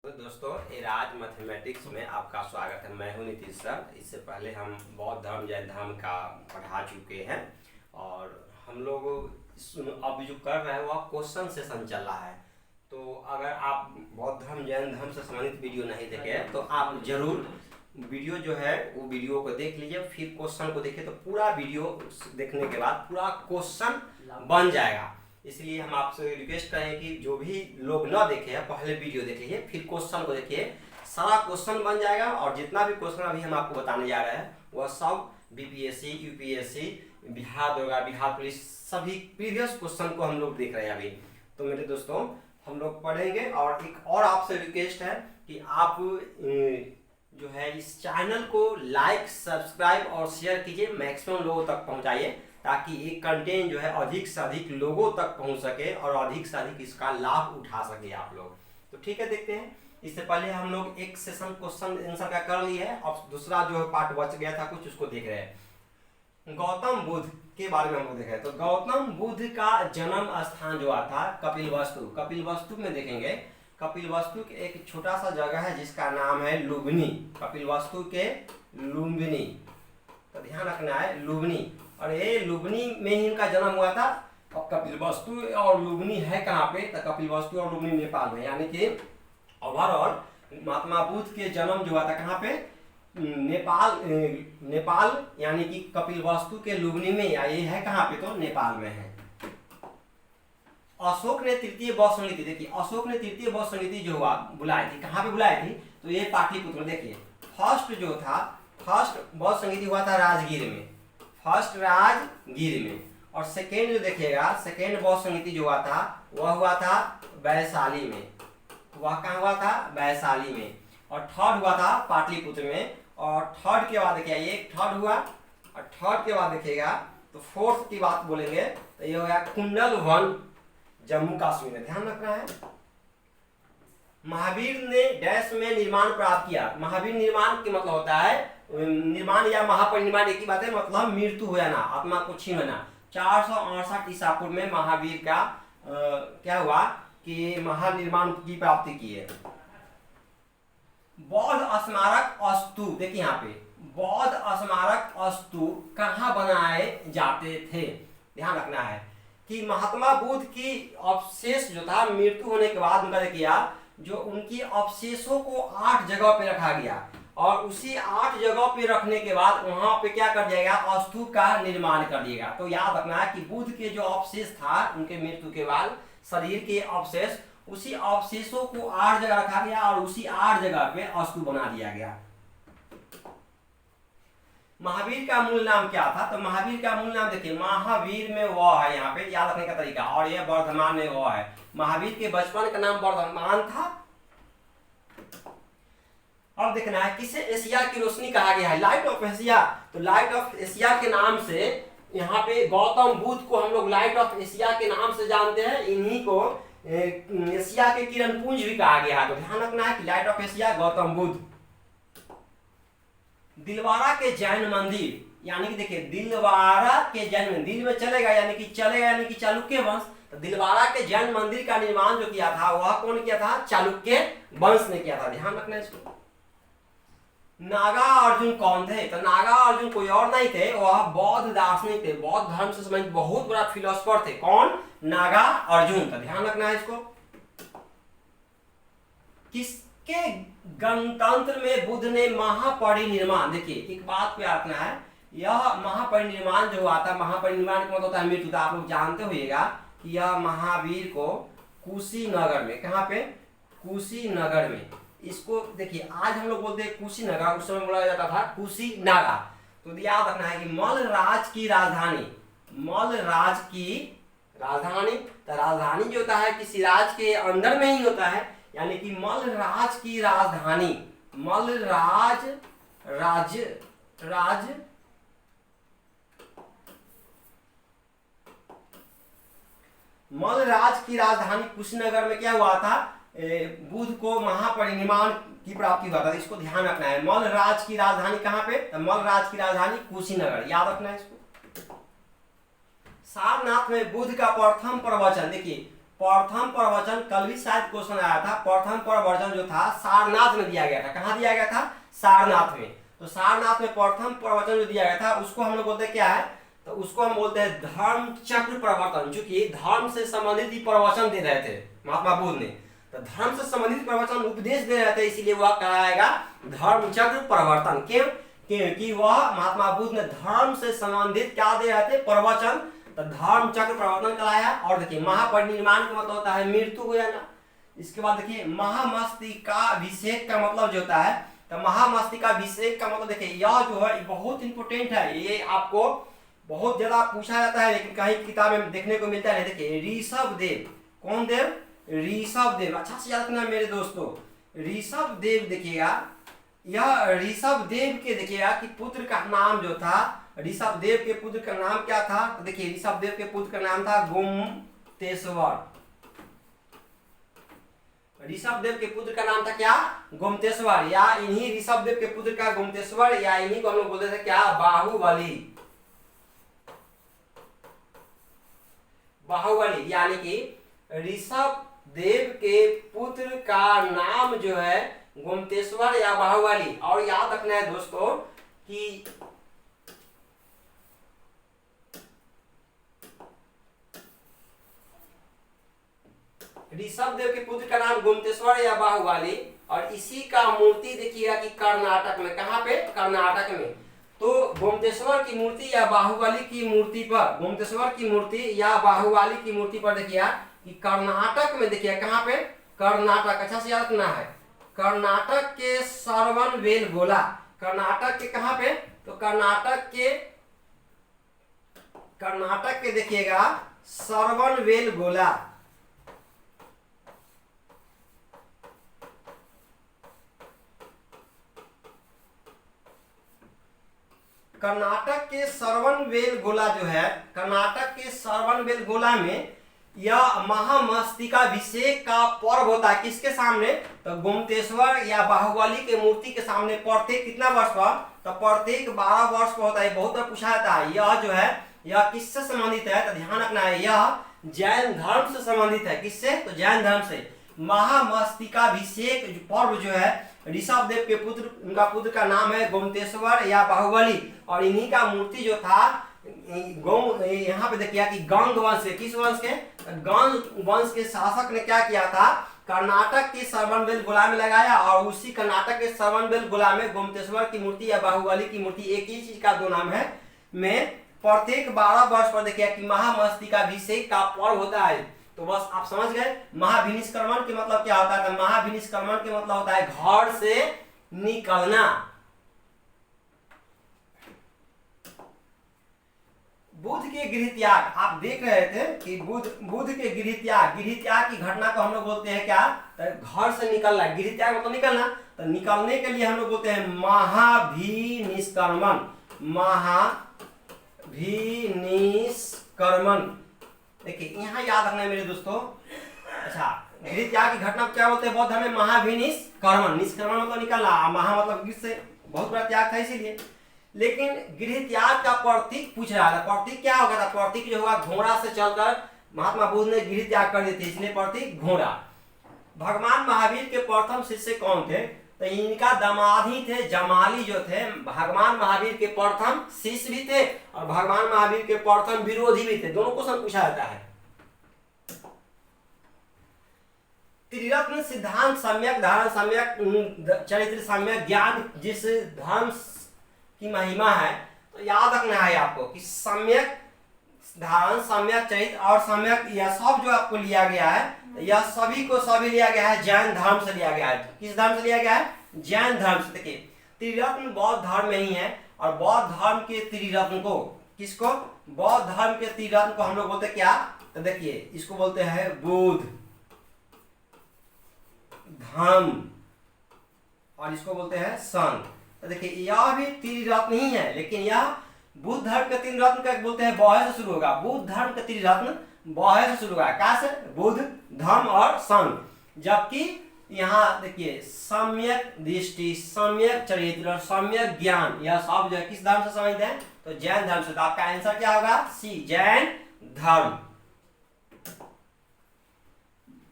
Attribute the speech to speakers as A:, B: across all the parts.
A: तो दोस्तों Ira's mathematics में आपका स्वागत है। मैं हूं नीतीश सर। इससे पहले हम बौद्ध धर्म जैन धर्म का पढ़ा चुके हैं और हम लोग अब जो कर रहे हैं वह क्वेश्चन सेशन चल रहा है। तो अगर आप बौद्ध धर्म जैन धर्म से संबंधित वीडियो नहीं देखे तो आप जरूर वीडियो जो है वो वीडियो को देख लीजिए, फिर क्वेश्चन को देखिए। तो पूरा वीडियो देखने के बाद पूरा क्वेश्चन बन जाएगा। इसलिए हम आपसे रिक्वेस्ट करें कि जो भी लोग ना देखे हैं पहले वीडियो देख लीजिए, फिर क्वेश्चन को देखिए। सारा क्वेश्चन बन जाएगा और जितना भी क्वेश्चन अभी हम आपको बताने जा रहे हैं वह सब बीपीएससी, यूपीएससी, बिहार दरोगा, बिहार पुलिस, सभी प्रीवियस क्वेश्चन को हम लोग देख रहे हैं अभी। तो मेरे दोस्तों हम लोग पढ़ेंगे और एक और आपसे रिक्वेस्ट है कि आप जो है इस चैनल को लाइक, सब्सक्राइब और शेयर कीजिए, मैक्सिमम लोगों तक पहुंचाइए ताकि ये कंटेंट जो है अधिक से अधिक लोगों तक पहुंच सके और अधिक से अधिक इसका लाभ उठा सके आप लोग। तो ठीक है, देखते हैं। इससे पहले हम लोग एक सेशन क्वेश्चन आंसर का कर लिए है और दूसरा जो पार्ट बच गया था कुछ, उसको देख रहे हैं। गौतम बुद्ध के बारे में हम लोग देख रहे हैं। तो गौतम बुद्ध का जन्म स्थान जो था कपिलवस्तु। कपिलवस्तु में देखेंगे, कपिलवस्तु के एक छोटा सा जगह है जिसका नाम है लुम्बिनी। कपिलवस्तु के लुम्बिनी, तो ध्यान रखना है लुम्बिनी। और ये लुम्बिनी में ही इनका जन्म हुआ था। अब कपिलवस्तु और लुम्बिनी है कहाँ पे? तो कपिलवस्तु और लुम्बिनी नेपाल में, यानी कि ओवरऑल महात्मा बुद्ध के जन्म जो हुआ था कहाँ पे? नेपाल यानी कि कपिलवस्तु के लुम्बिनी में, या ये है कहाँ पे? तो नेपाल में है। अशोक ने तृतीय बौद्ध संगीति, देखिए अशोक ने तृतीय बौद्ध संगीति जो हुआ बुलाई थी, कहाँ पे बुलाई थी? तो ये पाटलिपुत्र में। देखिए फर्स्ट जो था, फर्स्ट बौद्ध संगीति हुआ था राजगीर में, फर्स्ट राजगीर में। और सेकेंड जो देखिएगा, सेकेंड बौद्ध संगीति जो हुआ था वह हुआ था वैशाली में। वह कहाँ हुआ था? वैशाली में। और थर्ड हुआ था पाटलिपुत्र में। और थर्ड के बाद देखिए ये थर्ड हुआ, और थर्ड के बाद देखिएगा तो फोर्थ की बात बोलेंगे तो ये हो गया कुंडलवन, जम्मू कश्मीर में। ध्यान रखना है। महावीर ने डैश में निर्माण प्राप्त किया। महावीर निर्माण के मतलब होता है निर्माण या महापरिनिर्वाण, एक ही बात है, मतलब मृत्यु हो जाना, आत्मा को छीन लेना। 468 ईसा पूर्व में महावीर का क्या हुआ कि महानिर्माण की प्राप्ति की है। बौद्ध स्मारक अस्तु, देखिए यहाँ पे बौद्ध स्मारक अस्तु कहाँ बनाए जाते थे? ध्यान रखना है कि महात्मा बुद्ध की अवशेष जो था मृत्यु होने के बाद उनका देखिए जो उनकी अवशेषों को 8 जगह पे रखा गया और उसी 8 जगह पे रखने के बाद वहां पे क्या कर दिया गया? अस्तु का निर्माण कर दिएगा। तो याद रखना है कि बुद्ध के जो अवशेष था उनके मृत्यु के बाद शरीर के अवशेष, उसी अवशेषों को 8 जगह रखा गया और उसी 8 जगह पे अस्तु बना दिया गया। महावीर का मूल नाम क्या था? तो महावीर का मूल नाम देखिए, महावीर में व है, यहाँ पे याद रखने का तरीका, और ये वर्धमान में व है। महावीर के बचपन का नाम वर्धमान था। अब देखना है किसे एशिया की रोशनी कहा गया है? Light of Asia. तो लाइट ऑफ एशिया के नाम से यहाँ पे गौतम बुद्ध को हम लोग लाइट ऑफ एशिया के नाम से जानते हैं। इन्हीं को एशिया के किरण पुंज भी कहा गया है। तो ध्यान रखना है कि light of Asia Gautam Buddha. Dilwara के जैन मंदिर, यानी कि देखिए दिलवारा के जैन मंदिर, दिल में चलेगा यानी कि चालुक्य वंश। तो दिलवारा के जैन मंदिर का निर्माण जो किया था वह कौन किया था? चालुक्य वंश ने किया था। ध्यान रखना है इसको। नागा अर्जुन कौन थे? तो नागा अर्जुन कोई और नहीं थे, वह बौद्ध दार्शनिक थे, बौद्ध धर्म से संबंधित बहुत बड़ा फिलोसफर थे। कौन? नागा अर्जुन। तो ध्यान रखना है इसको। किसके गणतंत्र में बुद्ध ने महापरिनिर्वाण, देखिए एक बात पे रखना है, यह महापरिनिर्वाण जो हुआ था, महापरिनिर्वाण का मतलब होता है मृत्यु। आप लोग जानते होइएगा कि यह महावीर को कुशीनगर में, कहाँ पे? कुशीनगर में। इसको देखिए आज हम लोग बोलते हैं कुशीनगर, उस समय बोला जाता था कुशीनागा। तो याद रखना है कि मल्ल राज की राजधानी, मल्ल राज की राजधानी, तो राजधानी जो होता है किसी राज के अंदर में ही होता है, यानी कि मल्ल राज की राजधानी, मल्ल राज मल्ल राज की राजधानी कुशीनगर में क्या हुआ था? बुद्ध को महापरिनिर्वाण की प्राप्ति हुआ था। इसको ध्यान रखना है। मल्ल राज की राजधानी कहाँ पे? तो मल्ल राज की राजधानी कुशीनगर, याद रखना है इसको। सारनाथ में बुद्ध का प्रथम प्रवचन, देखिए प्रथम प्रवचन कल भी शायद क्वेश्चन आया था। प्रथम प्रवचन जो था सारनाथ में दिया गया था। कहाँ दिया गया था? सारनाथ में। तो सारनाथ में प्रथम प्रवचन जो दिया गया था उसको हम लोग बोलते हैं क्या है? तो उसको हम बोलते हैं धर्म चक्र प्रवर्तन, चूंकि धर्म से संबंधित ही प्रवचन दे रहे थे महात्मा बुद्ध ने। तो धर्म से संबंधित प्रवचन उपदेश दे रहे थे, इसीलिए वह कराएगा धर्म चक्र प्रवर्तन। क्यों? क्योंकि वह महात्मा बुद्ध ने धर्म से संबंधित क्या दे रहे थे? प्रवचन। तो धर्म चक्र प्रवर्तन कराया। और देखिए महापरिनिर्वाण का मतलब होता है मृत्यु हो जाना। इसके बाद देखिए महामस्तकाभिषेक का मतलब जो होता है, तो महामस्तकाभिषेक का मतलब देखिए यह जो है बहुत इंपोर्टेंट है, ये आपको बहुत ज्यादा पूछा जाता है, लेकिन कहीं किताब में देखने को मिलता है। देखिए ऋषभ देव, कौन देव? ऋषभ देव। अच्छा से याद रखना मेरे दोस्तों, ऋषभ देव देखिएगा, यह ऋषभ देव के देखिएगा कि पुत्र का नाम जो था, ऋषभ देव के पुत्र का नाम क्या था? तो देखिए ऋषभ देव के पुत्र का नाम था गोमतेश्वर। ऋषभ देव के पुत्र का नाम था क्या? गोमतेश्वर। या इन्हीं ऋषभ देव के पुत्र का गोमतेश्वर, या इन्हीं को हम लोग बोलते थे क्या? बाहुबली। बाहुबली यानी कि ऋषभ देव के पुत्र का नाम जो है गोमतेश्वर या बाहुबली। और याद रखना है दोस्तों कि ऋषभ देव के पुत्र का नाम गोमतेश्वर या बाहुबली, और इसी का मूर्ति देखिएगा कि कर्नाटक में। कहाँ पे? कर्नाटक में। तो गोमतेश्वर की मूर्ति या बाहुबली की मूर्ति पर, गोमतेश्वर की मूर्ति या बाहुबली की मूर्ति पर देखिएगा कि कर्नाटक में, देखिए कहाँ पे? कर्नाटक। अच्छा से याद रखना है, कर्नाटक के श्रवणबेलगोला। कर्नाटक के कहाँ पे? तो कर्नाटक के देखिएगा श्रवणबेलगोला। कर्नाटक के श्रवणबेलगोला जो है, कर्नाटक के श्रवणबेलगोला में यह महामस्तकाभिषेक का पर्व होता है। किसके सामने? तो गोमतेश्वर या बाहुबली के मूर्ति के सामने। प्रत्येक कितना वर्ष पर? तो प्रत्येक 12 वर्ष पर होता है। बहुत बार पूछा जाता है। यह जो है यह किससे संबंधित है? तो ध्यान रखना है, यह जैन धर्म से संबंधित है। किससे? तो जैन धर्म से। महामस्तकाभिषेक पर्व जो है ऋषभ देव के पुत्र, उनका पुत्र का नाम है गोमतेश्वर या बाहुबली, और इन्हीं का मूर्ति जो था यहाँ पे देखिए कि गंग वंश के, किस वंश के? गंग वंश के शासक ने क्या किया था? कर्नाटक के श्रवणबेलगोला में लगाया, और उसी कर्नाटक के श्रवणबेलगोला में गोमतेश्वर की मूर्ति या बाहुबली की मूर्ति, एक ही चीज का दो नाम है, में प्रत्येक 12 वर्ष पर देखिए कि महामस्तकाभिषेक का पर्व होता है। तो बस आप समझ गए महाभिनिष्क्रमण के मतलब क्या होता है। तो महाभिनिष्क्रमण के मतलब होता है घर से निकलना। बुद्ध के गृह त्याग, आप देख रहे थे कि बुद्ध के गृह त्याग की घटना को हम लोग बोलते हैं क्या? तो घर से निकलना। गृह त्याग मतलब निकलना। तो निकलने के लिए हम लोग बोलते हैं महाभिनिष्क्रमण। महाभिनिष्क्रमण। देखिए यहाँ याद रखना है मेरे दोस्तों। अच्छा, गृह त्याग की घटना को क्या बोलते हैं बौद्ध धर्म में? महाभिनिष्क्रमण। निष्क्रमण मतलब निकलना, महा मतलब गृह से, बहुत बड़ा त्याग था इसीलिए। लेकिन गृह त्याग का प्रतीक पूछ रहा था। प्रतीक क्या होगा था? प्रतीक जो होगा घोड़ा से चलकर महात्मा बुद्ध ने गृह त्याग कर दिए थे, इसलिए प्रतीक घोड़ा। भगवान महावीर के प्रथम शिष्य कौन थे? तो इनका दामाद ही थे जमाली जो थे। भगवान महावीर के प्रथम शिष्य भी थे और भगवान महावीर के प्रथम विरोधी भी थे। दोनों क्वेश्चन पूछा जाता है। त्रिरत्न सिद्धांत सम्यक धारण, सम्यक चरित्र, सम्यक ज्ञान, जिस धर्म की महिमा है, तो याद रखना है आपको कि सम्यक धारण, सम्यक चरित्र और सम्यक, यह सब जो आपको लिया गया है, यह सभी को सभी लिया गया है जैन धर्म से लिया गया है। किस धर्म से लिया गया है? जैन धर्म से। देखिए त्रिरत्न बौद्ध धर्म में ही है, और बौद्ध धर्म के त्रिरत्न को, किसको? बौद्ध धर्म के त्रिरत्न को हम लोग बोलते क्या? तो देखिए इसको बोलते हैं बुद्ध, धर्म, और इसको बोलते हैं संघ। तो देखिए यह भी त्रिरत्न ही है, लेकिन यह बुद्ध धर्म के त्रिरत्न का बोलते हैं बौद्ध से शुरू होगा। बुद्ध धर्म के त्रिरत्न बौद्ध से शुरू होगा। क्या से? बुद्ध, धर्म और संघ। जबकि यहाँ देखिए सम्यक दृष्टि, सम्यक चरित्र और सम्यक ज्ञान, यह सब जो है किस धर्म से संबंधित है? तो जैन धर्म से। तो आपका आंसर क्या होगा? सी, जैन धर्म।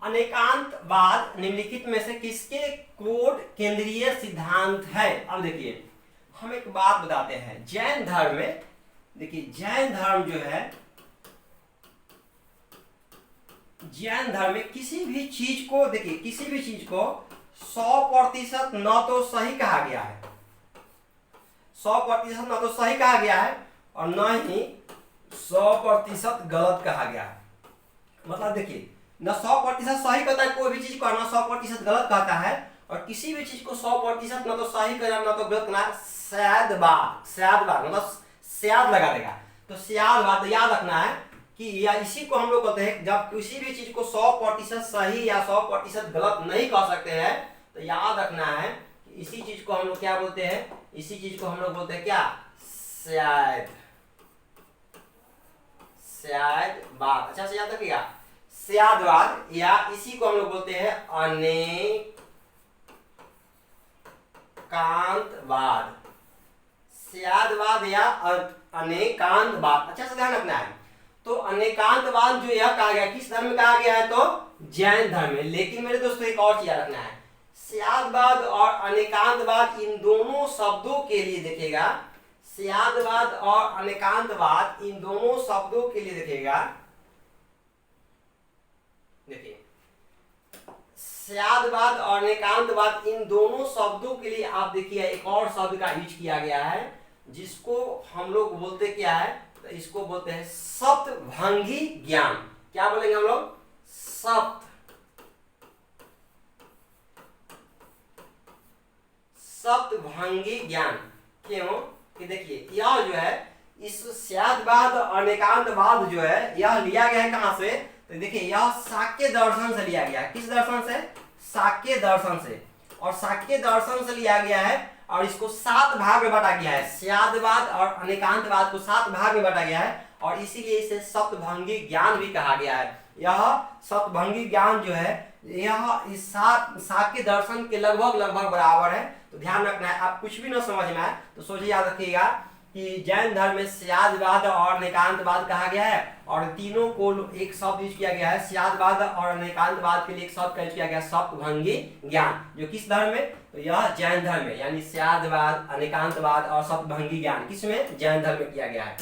A: अनेकांतवाद निम्नलिखित में से किसके क्रोध केंद्रीय सिद्धांत है? अब देखिए हम एक बात बताते हैं, जैन धर्म में देखिए, जैन धर्म जो है, जैन धर्म में किसी भी चीज को देखिए, किसी भी चीज को 100% न तो सही कहा गया है, 100% न तो सही कहा गया है और न ही 100% गलत कहा गया है। मतलब देखिए, न 100% सही कहता है कोई भी चीज को, न 100% गलत कहता है, और किसी भी चीज को 100% न तो सही कहना न तो गलत कहना, शायद बात मतलब शायद लगा देगा, तो शायद बात याद रखना है कि या इसी को हम लोग कहते हैं, जब किसी भी चीज को 100% सही या 100% गलत नहीं कह सकते हैं, तो याद रखना है कि इसी चीज को हम लोग क्या बोलते हैं, इसी चीज को हम लोग बोलते हैं क्या, शायद बात। अच्छा से याद रखिएगा, शायदवाद, या इसी को हम लोग बोलते हैं अनेकांतवाद, शायदवाद या अनेकांतवाद। अच्छा से ध्यान रखना है। तो अनेकांतवाद जो यह कहा गया, किस धर्म में कहा गया है? तो जैन धर्म में। लेकिन मेरे दोस्तों एक और चीज याद रखना है, शायदवाद और अनेकांतवाद इन दोनों शब्दों के लिए देखिएगा, शायदवाद और अनेकांतवाद इन दोनों शब्दों के लिए देखिएगा, देखिए शायदवाद और अनेकांतवाद इन दोनों शब्दों के लिए आप देखिए एक और शब्द का यूज किया गया है, जिसको हम लोग बोलते क्या है, तो इसको बोलते हैं सप्तभंगी ज्ञान। क्या बोलेंगे हम लोग? सप्तभंगी ज्ञान। क्यों कि देखिए यह जो है, इस शायदवाद और अनेकांतवाद जो है, यह लिया गया है कहां से? तो देखिए यह शाक्य दर्शन से लिया गया है। किस दर्शन से? शाक्य दर्शन से। और शाक्य दर्शन से लिया गया है और इसको 7 भाग में बांटा गया है। शायदवाद और अनेकांतवाद को 7 भाग में बांटा गया है और इसीलिए इसे सप्तभंगी ज्ञान भी कहा गया है। यह सप्तभंगी ज्ञान जो है, यह इस शाक्य दर्शन के लगभग बराबर है। तो ध्यान रखना है, आप कुछ भी ना समझ में आए तो सोचिए, याद रखिएगा कि जैन धर्म में शायदवाद और अनेकांतवाद कहा गया है और तीनों को एक शब्द यूज किया गया है। शायदवाद और अनेकांतवाद के लिए एक शब्द का यूज किया गया है, सप्तभंगी ज्ञान। जो किस धर्म में? तो यह जैन धर्म में, यानी शायदवाद, अनेकांतवाद और सप्तभंगी ज्ञान किसमें? जैन धर्म में किया गया है।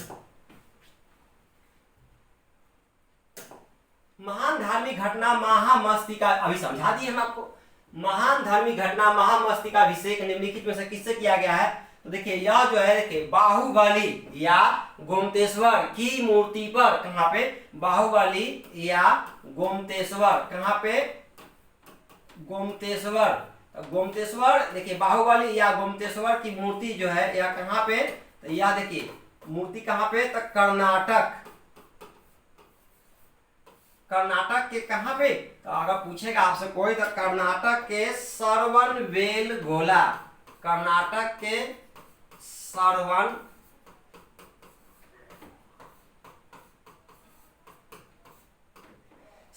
A: महान धार्मिक घटना महामस्तिका, अभी समझा दिए हम आपको। महान धार्मिक घटना महामस्तिका अभिषेक निम्नलिखित में से किससे किया गया है? तो देखिए यह जो है, देखिए बाहुबली या गोमतेश्वर की मूर्ति पर, कहां पे? बाहुबली या गोमतेश्वर, कहां पे? गोमतेश्वर। देखिए बाहुबली या गोमतेश्वर की मूर्ति जो है यह कहां पे? तो यह देखिए मूर्ति कहां पे? तो कर्नाटक के कहां पे? तो अगर पूछेगा आपसे कोई, तो कर्नाटक के श्रवणबेलगोला, कर्नाटक के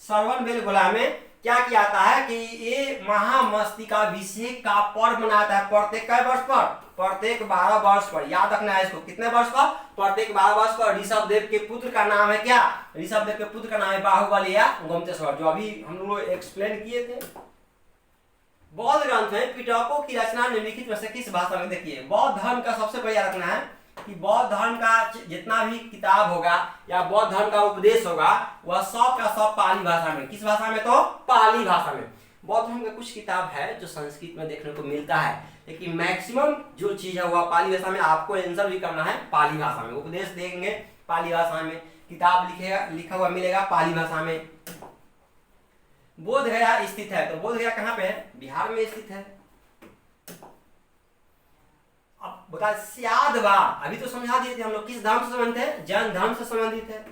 A: श्रवणबेलगोला में क्या किया जाता है कि ये महामस्तिकाभिषेक का पर्व मनाया जाता है प्रत्येक कै वर्ष पर? प्रत्येक 12 वर्ष पर। याद रखना है इसको, कितने वर्ष पर? प्रत्येक 12 वर्ष पर। ऋषभदेव के पुत्र का नाम है क्या? ऋषभदेव के पुत्र का नाम है बाहुबली या गोमतेश्वर, जो अभी हम लोग एक्सप्लेन किए थे। बौद्ध ग्रंथ में पिटकों की रचना निम्नलिखित में से किस भाषा में? देखिए बौद्ध धर्म का सबसे पहले रखना है कि बौद्ध धर्म का जितना भी किताब होगा या बौद्ध धर्म का उपदेश होगा, वह सब का सब पाली भाषा में। किस भाषा में? तो पाली भाषा में। बौद्ध धर्म का कुछ किताब है जो संस्कृत में देखने को मिलता है, लेकिन मैक्सिमम जो चीज है वह पाली भाषा में। आपको आंसर भी करना है पाली भाषा में, उपदेश देंगे पाली भाषा में, किताब लिखा हुआ मिलेगा पाली भाषा में। बोध गया स्थित है, तो बोध गया कहां पे है? बिहार में स्थित है। अब बता, शायदवाद अभी तो समझा दिए थे हम लोग, किस धर्म से संबंधित है? जैन धर्म से संबंधित है।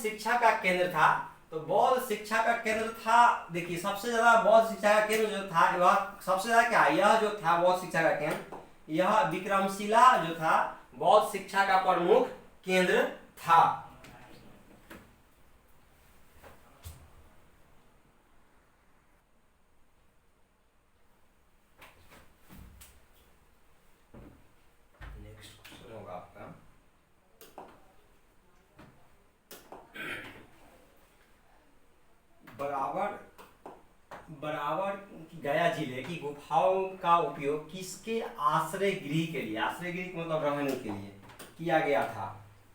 A: शिक्षा का केंद्र था। तो बौद्ध शिक्षा का केंद्र था, देखिए सबसे ज्यादा बौद्ध शिक्षा का केंद्र जो था वह सबसे ज्यादा क्या, यह जो था बौद्ध शिक्षा का केंद्र, यह विक्रमशिला जो था बौद्ध शिक्षा का प्रमुख केंद्र था। नेक्स्ट क्वेश्चन होगा आपका, बराबर गया जिले की गुफाओं का उपयोग किसके आश्रय गृह के लिए, आश्रय गृह मतलब रहने के लिए किया गया था।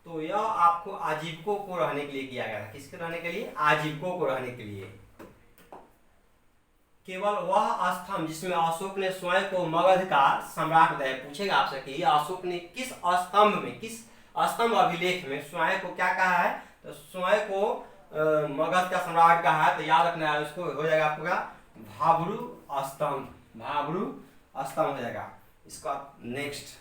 A: तो यह आपको आजीविकों को रहने के लिए किया गया था। किसके रहने के लिए, आजीविकों को रहने के लिए। केवल वह स्तंभ जिसमें अशोक ने स्वयं को मगध का सम्राट बताया, पूछेगा आपसे कि अशोक ने किस स्तंभ में, किस स्तंभ अभिलेख में स्वयं को क्या कहा है, तो स्वयं को मगध का सम्राट कहा है। तो याद रखना है, उसको हो जाएगा आपका भाब्रू स्तंभ, भाब्रू स्तंभ हो जाएगा इसका। नेक्स्ट,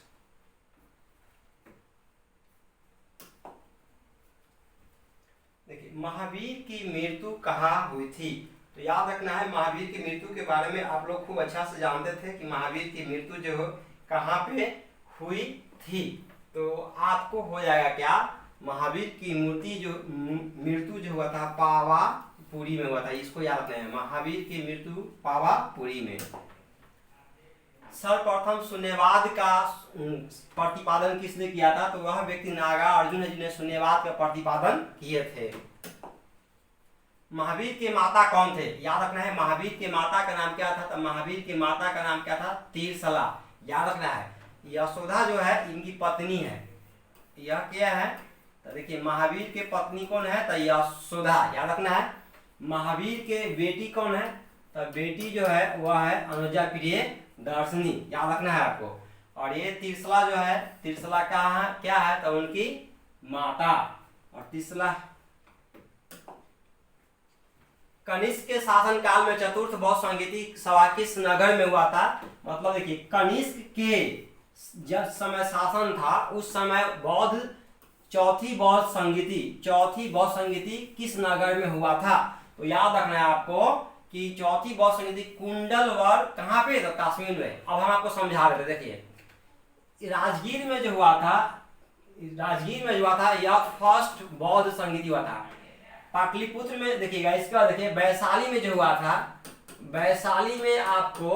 A: देखिए महावीर की मृत्यु कहाँ हुई थी। तो याद रखना है, महावीर की मृत्यु के बारे में आप लोग खूब अच्छा से जानते थे कि महावीर की मृत्यु जो कहाँ पे हुई थी। तो आपको हो जाएगा क्या, महावीर की मृत्यु जो हुआ था पावापुरी में हुआ था। इसको याद रखना है, महावीर की मृत्यु पावापुरी में। सर्वप्रथम शून्यवाद का प्रतिपादन किसने किया था। तो वह व्यक्ति नागार्जुन है जिन्हें शून्यवाद का प्रतिपादन किए थे। महावीर के माता कौन थे, याद रखना है, महावीर के माता का नाम क्या था। तो महावीर की माता का नाम क्या था, तीरसला। याद रखना है, यशोदा जो है इनकी पत्नी है। यह क्या है, तो देखिए महावीर के पत्नी कौन है, तो यशोदा। याद रखना है, महावीर के बेटी कौन है, तो बेटी जो है वह है अनुजा प्रिय दर्शनी। याद रखना है आपको। और ये तीरसला जो है, तीरसला क्या है, तो उनकी माता। और तीरसला कनिष्क के शासन काल में चतुर्थ बौद्ध संगीति सभा किस नगर में हुआ था। मतलब देखिए कनिष्क के जब समय शासन था उस समय चौथी बौद्ध संगीति किस नगर में हुआ था। तो याद रखना है आपको कि चौथी बौद्ध संगीति कुंडलवर कहाँ पे, तो कश्मीर में। अब हम आपको समझा रहे थे, देखिए राजगीर में जो हुआ था यह फर्स्ट बौद्ध संगीति हुआ था। पाटलिपुत्र में देखिएगा, इसका देखिए वैशाली में जो हुआ था, वैशाली में आपको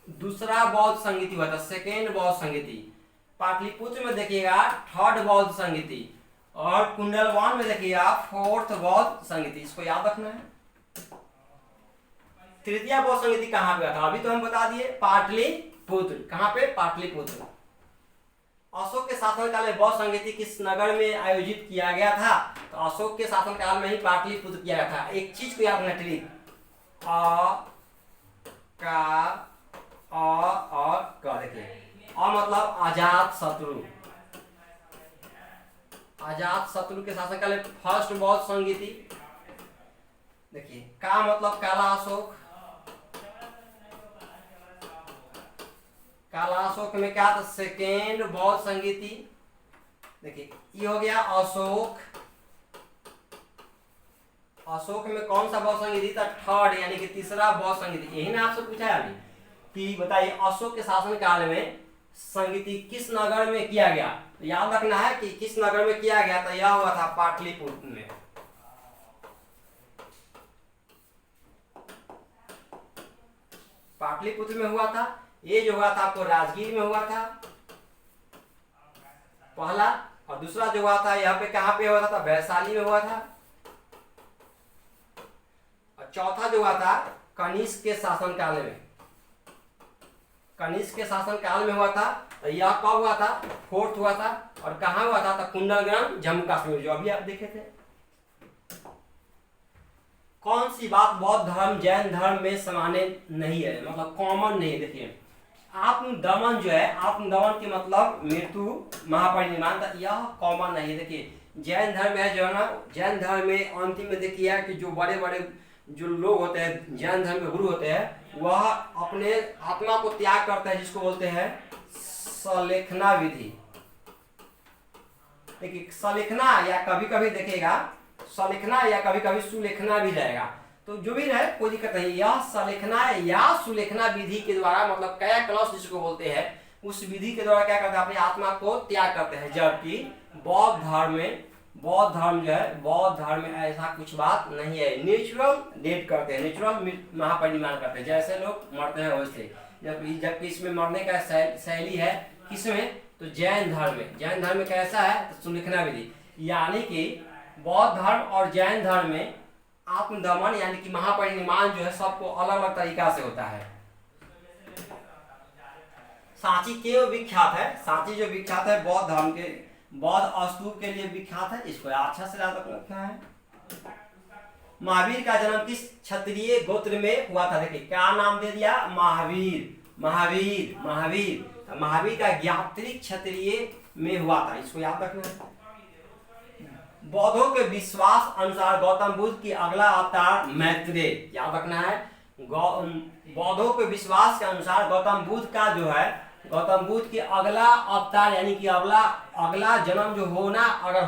A: दूसरा बौद्ध संगीति हुआ था, सेकेंड बौद्ध संगीति। पाटलिपुत्र में देखिएगा थर्ड बौद्ध संगीति। और कुंडलवान में देखिएगा फोर्थ बौद्ध संगीति। इसको याद रखना है। तृतीय बौद्ध संगीति कहाँ पे था, अभी तो हम बता दिए पाटलिपुत्र। कहाँ पे, पाटलिपुत्र। अशोक के शासनकाल में बौद्ध संगीति किस नगर में आयोजित किया गया था। तो अशोक के शासनकाल में ही पाटलिपुत्र किया गया था। एक चीज को याद रखना, ट्रिक देखिए मतलब अजात शत्रु के शासनकाल में फर्स्ट बौद्ध संगीति। देखिए का मतलब काला अशोक, काला अशोक में क्या था, सेकेंड बौद्ध संगीति। देखिए ये हो गया अशोक में कौन सा बौद्ध संगीति था, थर्ड यानी कि तीसरा बौद्ध संगीति। यही ना आपसे पूछा है अभी कि बताइए अशोक के शासन काल में संगीति किस नगर में किया गया। तो याद रखना है कि किस नगर में किया गया। तो यह हुआ था पाटलिपुत्र में। पाटलिपुत्र में हुआ था। ये जो हुआ था आपको राजगीर में हुआ था पहला, और दूसरा जो हुआ था यहाँ पे कहाँ पे हुआ था, वैशाली में हुआ था। और चौथा जो हुआ था कनिष्क के शासन काल में, कनिष्क के शासन काल में हुआ था। तो यह कब हुआ था, फोर्थ हुआ था। और कहाँ हुआ था, तो कुंडलग्राम जम्मू कश्मीर, जो अभी आप देखे थे। कौन सी बात बौद्ध धर्म जैन धर्म में सामान्य नहीं है, मतलब कॉमन नहीं है। देखिए आत्मदमन जो है, आत्मदमन के मतलब मृत्यु महापरिनिर्वाण, यह कॉमन नहीं है। देखिए जैन धर्म है जो है ना, जैन धर्म में अंतिम में देखिए कि जो बड़े बड़े जो लोग होते हैं, जैन धर्म के गुरु होते हैं, वह अपने आत्मा को त्याग करते हैं, जिसको बोलते हैं सलेखना विधि। देखिए सलेखना, या कभी कभी देखिएगा सलिखना या कभी कभी सुलेखना भी रहेगा, तो जो भी रहे कोई दिक्कत नहीं। यह सलिखना या सुलेखना विधि के द्वारा मतलब कायाकल्प जिसको बोलते हैं, उस विधि के द्वारा क्या करते हैं, अपनी आत्मा को त्याग करते हैं। जबकि बौद्ध धर्म में, बौद्ध धर्म जो है, बौद्ध धर्म में ऐसा कुछ बात नहीं है। नेचुरल डेथ करते हैं, नेचुरल महापरिनिर्वाण करते हैं, जैसे लोग मरते हैं वैसे। जबकि इसमें मरने का शैली है किसमें, तो जैन धर्म में। जैन धर्म में कैसा है, तो सुलिखना विधि, यानी कि बौद्ध धर्म और जैन धर्म में आत्मदमन यानी कि महापरिनिर्वाण जो है सबको अलग अलग तरीका से होता है। सांची क्यों विख्यात है, सांची जो विख्यात है बौद्ध धर्म के, बौद्ध स्तूप के लिए विख्यात है, इसको अच्छा से याद रखना है। महावीर का जन्म किस क्षत्रिय गोत्र में हुआ था, देखिए क्या नाम दे दिया, महावीर। महावीर महावीर महावीर का ज्ञात्रिक क्षत्रिय में हुआ था, इसको याद रखना है। बौद्धों के विश्वास अनुसार गौतम बुद्ध की अगला अवतार मैत्रेय, याद रखना है। बौद्धों के विश्वास के अनुसार गौतम बुद्ध का जो है, गौतम बुद्ध की अगला अवतार यानी कि अगला जन्म जो होना अगर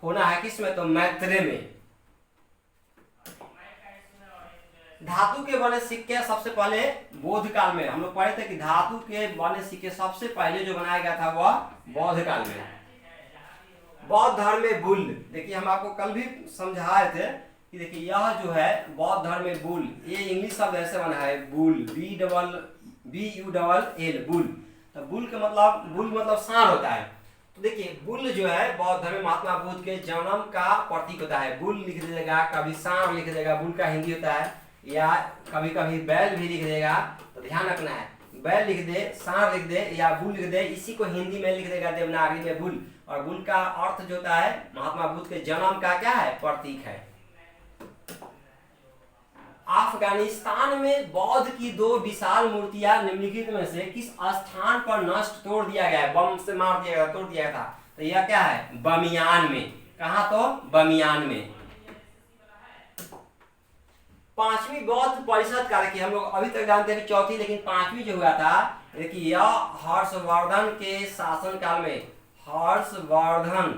A: होना है किसमें, तो मैत्रेय में। धातु के बने सिक्के सबसे पहले बौद्ध काल में, हम लोग पढ़े थे कि धातु के बने सिक्के सबसे पहले जो बनाया गया था वह बौद्ध काल में। बौद्ध धर्म में बुल, देखिए हम आपको कल भी समझाए थे कि देखिए यह जो है बौद्ध धर्म में बुल, ये इंग्लिश शब्द ऐसे बना है बुल, BULL बुल। तो बुल मतलब सांड होता है। तो देखिए बुल जो है बौद्ध धर्म में महात्मा बुद्ध के जन्म का प्रतीक होता है। बुल लिख देगा, कभी सांड लिख देगा, बुल का हिंदी होता है, या कभी कभी बैल भी लिख देगा, तो ध्यान रखना है। बैल लिख दे, सांड लिख दे या बुल लिख दे, इसी को हिंदी में लिख देगा देवनागरी में बुल। और बुल का अर्थ जो होता है महात्मा बुद्ध के जन्म का क्या है, प्रतीक है। अफगानिस्तान में बौद्ध की 2 विशाल मूर्तियां निम्नलिखित में से किस स्थान पर नष्ट तोड़ दिया गया है, बम से मार दिया गया, तोड़ दिया गया था, तो यह क्या है, बमियान में। कहा, तो बमियान में। 5वीं बौद्ध परिषद का, देखिए हम लोग अभी तक जानते हैं कि चौथी, लेकिन 5वीं जो हुआ था, देखिए यह हर्षवर्धन के शासनकाल में, हर्षवर्धन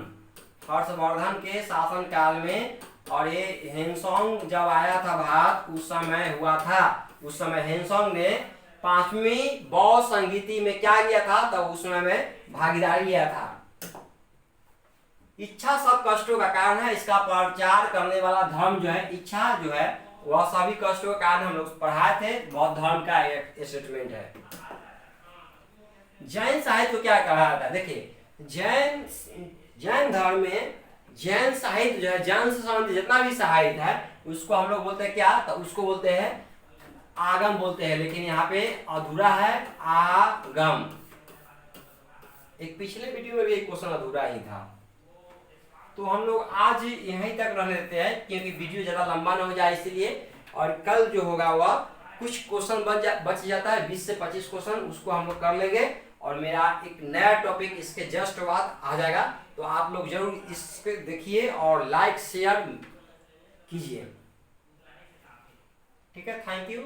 A: के शासनकाल में। और ये हेनसोंग जब आया था भारत उस समय हुआ था। उस समय हेनसोंग ने 5वीं बौद्ध संगीति में क्या किया था, तो उस समय में भागीदारी लिया था। इच्छा सब कष्टों का कारण है, इसका प्रचार करने वाला धर्म जो है, इच्छा जो है वह सभी कष्टों का कारण, हम लोग पढ़ाए थे, बौद्ध धर्म का एक स्टेटमेंट है। जैन साहित्य को क्या कहा जाता है, देखिए जैन धर्म में जैन साहित्य जो है, जैन से संबंधित जितना भी साहित्य है उसको हम लोग बोलते हैं क्या, तो उसको बोलते हैं आगम बोलते हैं, लेकिन यहाँ पे अधूरा है आगम। एक पिछले वीडियो में भी एक क्वेश्चन अधूरा ही था, तो हम लोग आज यहीं तक रहने देते हैं क्योंकि वीडियो ज़्यादा लंबा ना हो जाए इसलिए। और कल जो होगा वह कुछ क्वेश्चन बच जाता है, 20 से 25 क्वेश्चन, उसको हम लोग कर लेंगे। और मेरा एक नया टॉपिक इसके जस्ट बाद आ जाएगा, तो आप लोग जरूर इसके देखिए और लाइक शेयर कीजिए। ठीक है, थैंक यू।